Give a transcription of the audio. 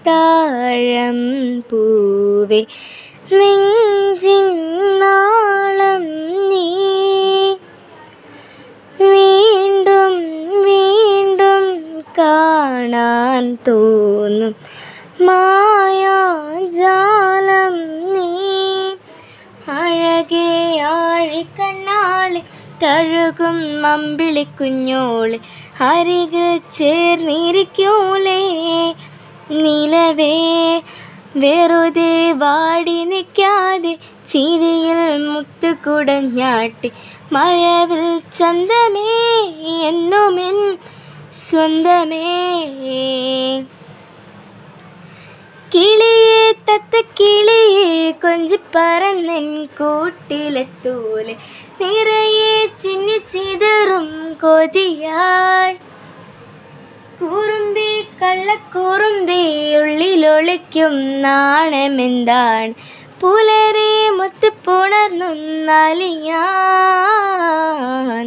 താഴം പൂവേ നെഞ്ചിൻ നാളം നീ വീണ്ടും വീണ്ടും കാണാൻ തോന്നും മായാജാലം നീ അഴകേ ആഴിക്കണ്ണാളെ തഴുകും അമ്പിളിക്കുഞ്ഞോളെ അരികിൽ ചേർന്നിരിക്കൂലേ നിലവേ വെറുതെ വാടി നിൽക്കാതെ ചിരിയിൽ മുത്തുകുടഞ്ഞാട്ടി മഴവിൽ ചന്തമേ എന്നുമെൻ സ്വന്തമേ കിളിയെ തത്തക്കിളിയെ കൊഞ്ചിപ്പറന്നെൻ കൂട്ടിലെത്തൂലെ നിറയെ ചിന്നി ചിതറും കൊതിയായി കുറുമ്പി കള്ളക്കുറുമ്പി ഉള്ളിലൊളിക്കും നാണമെന്താണ് പുലരെ മുത്തുപുണർന്നൊന്നലിയാൻ